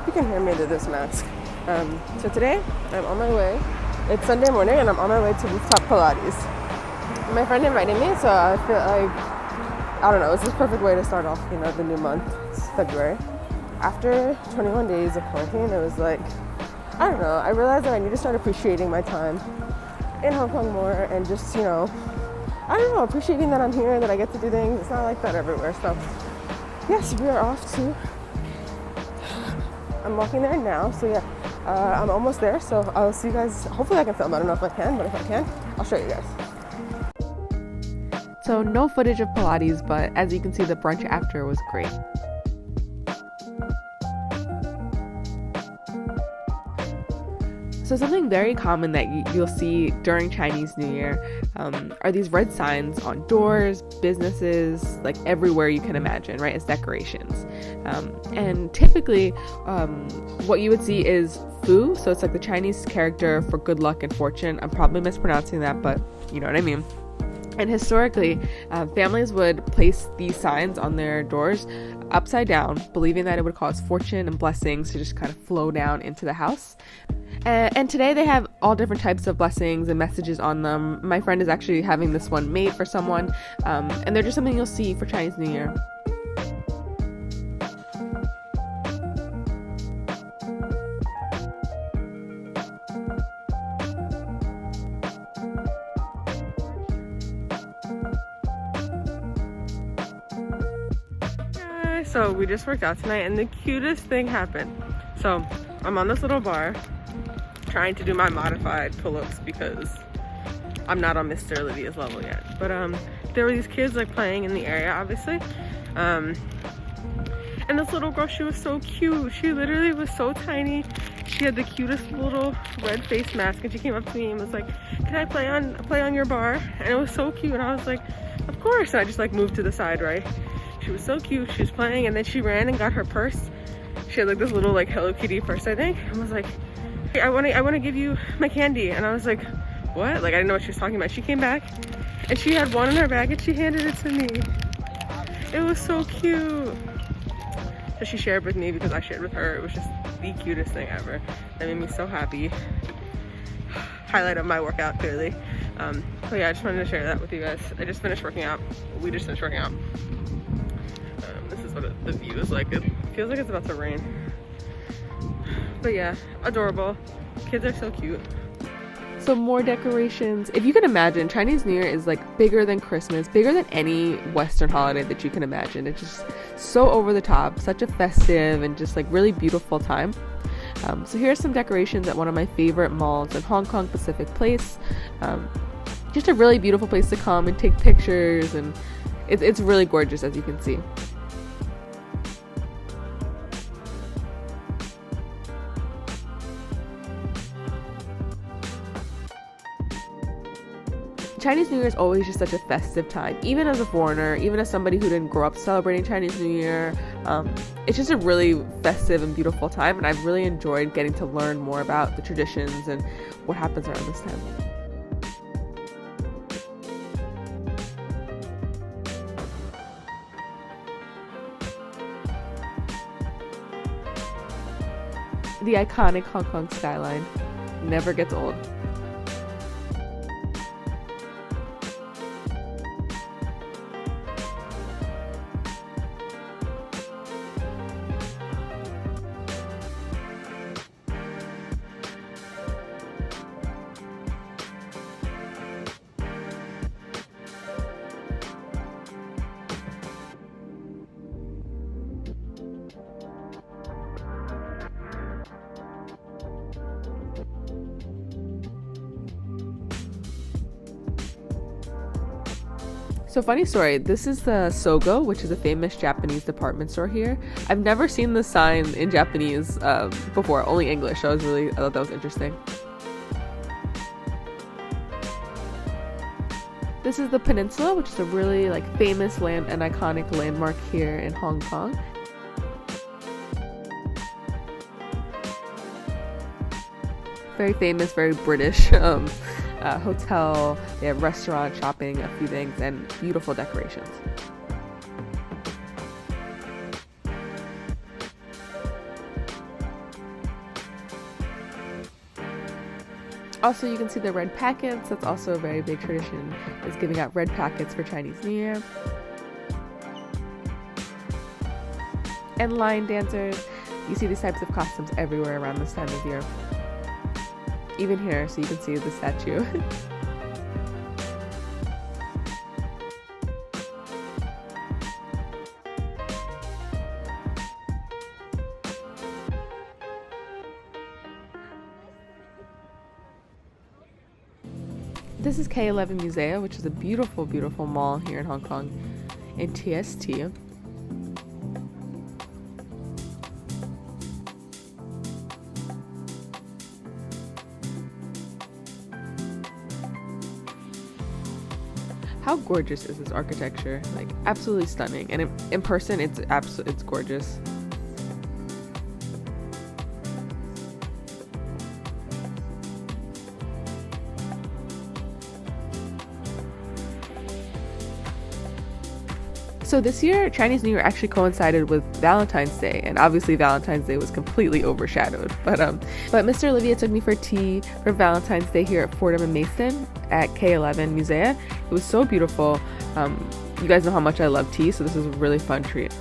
you can hear me through this mask. So today, I'm on my way. It's Sunday morning, and I'm on my way to rooftop Pilates. My friend invited me, so I feel like, I don't know, it's the perfect way to start off, the new month. It's February. After 21 days of quarantine, it was like, I don't know, I realized that I need to start appreciating my time in Hong Kong more, and just, I don't know, appreciating that I'm here, that I get to do things. It's not like that everywhere. So yes, we are off to, I'm walking there now. So yeah, I'm almost there. So I'll see you guys. Hopefully I can film. I don't know if I can, but if I can, I'll show you guys. So no footage of Pilates, but as you can see, the brunch after was great. So something very common that you'll see during Chinese New Year are these red signs on doors, businesses, like everywhere you can imagine, right, as decorations. And typically what you would see is Fu, so it's like the Chinese character for good luck and fortune. I'm probably mispronouncing that, but you know what I mean. And historically, families would place these signs on their doors upside down, believing that it would cause fortune and blessings to just kind of flow down into the house. And today they have all different types of blessings and messages on them. My friend is actually having this one made for someone, and they're just something you'll see for Chinese New Year. So we just worked out tonight, and the cutest thing happened. So I'm on this little bar trying to do my modified pull-ups because I'm not on Mr. Olivia's level yet. But there were these kids like playing in the area, obviously. And this little girl, she was so cute. She literally was so tiny. She had the cutest little red face mask, and she came up to me and was like, "Can I play on your bar?" And it was so cute. And I was like, "Of course." And I just like moved to the side, right? She was so cute. She was playing, and then she ran and got her purse. She had like this little like Hello Kitty purse, I think, and was like, "Hey, I want to give you my candy." And I was like, "What?" Like I didn't know what she was talking about. She came back, and she had one in her bag, and she handed it to me. It was so cute. So she shared with me because I shared with her. It was just the cutest thing ever. That made me so happy. Highlight of my workout, clearly. So yeah, I just wanted to share that with you guys. I just finished working out. We just finished working out. This is what the view is like. It feels like it's about to rain. But yeah, adorable. Kids are so cute. So more decorations. If you can imagine, Chinese New Year is like bigger than Christmas, bigger than any Western holiday that you can imagine. It's just so over the top, such a festive and just like really beautiful time. So here's some decorations at one of my favorite malls in Hong Kong, Pacific Place. Just a really beautiful place to come and take pictures, and it's really gorgeous, as you can see. Chinese New Year is always just such a festive time, even as a foreigner, even as somebody who didn't grow up celebrating Chinese New Year. It's just a really festive and beautiful time, and I've really enjoyed getting to learn more about the traditions and what happens around this time. The iconic Hong Kong skyline never gets old. So funny story, this is the Sogo, which is a famous Japanese department store here. I've never seen the sign in Japanese before, only English, so I thought that was interesting. This is the Peninsula, which is a really famous and iconic landmark here in Hong Kong. Very famous, very British hotel. They have restaurant, shopping, a few things, and beautiful decorations. Also, you can see the red packets. That's also a very big tradition, is giving out red packets for Chinese New Year. And lion dancers. You see these types of costumes everywhere around this time of year. Even here, so you can see the statue. This is K11 Musea, which is a beautiful, beautiful mall here in Hong Kong, in TST. How gorgeous is this architecture? Like, absolutely stunning. And in person, it's gorgeous. So this year, Chinese New Year actually coincided with Valentine's Day, and obviously Valentine's Day was completely overshadowed. But Mr. Olivia took me for tea for Valentine's Day here at Fordham and Mason at K11 Musea. It was so beautiful. You guys know how much I love tea, so this is a really fun treat.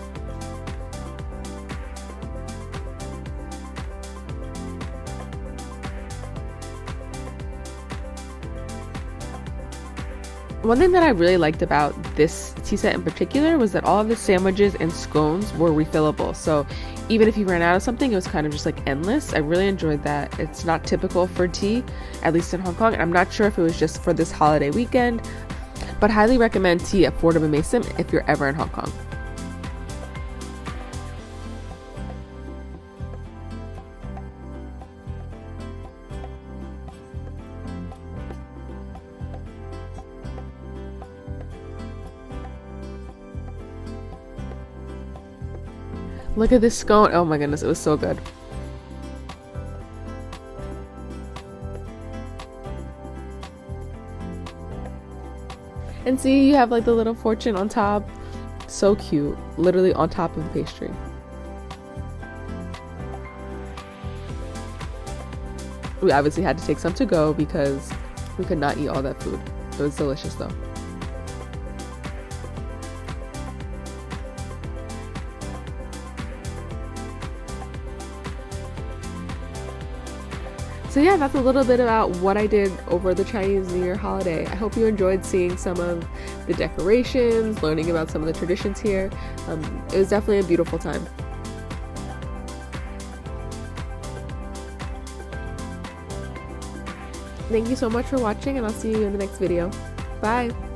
One thing that I really liked about this tea set in particular was that all of the sandwiches and scones were refillable. So even if you ran out of something, it was kind of just like endless. I really enjoyed that. It's not typical for tea, at least in Hong Kong. And I'm not sure if it was just for this holiday weekend, but highly recommend tea at Fordham and Mason if you're ever in Hong Kong. Look at this scone. Oh my goodness, it was so good. And see, you have like the little fortune on top. So cute. Literally on top of the pastry. We obviously had to take some to go because we could not eat all that food. It was delicious though. So yeah, that's a little bit about what I did over the Chinese New Year holiday. I hope you enjoyed seeing some of the decorations, learning about some of the traditions here. It was definitely a beautiful time. Thank you so much for watching, and I'll see you in the next video. Bye!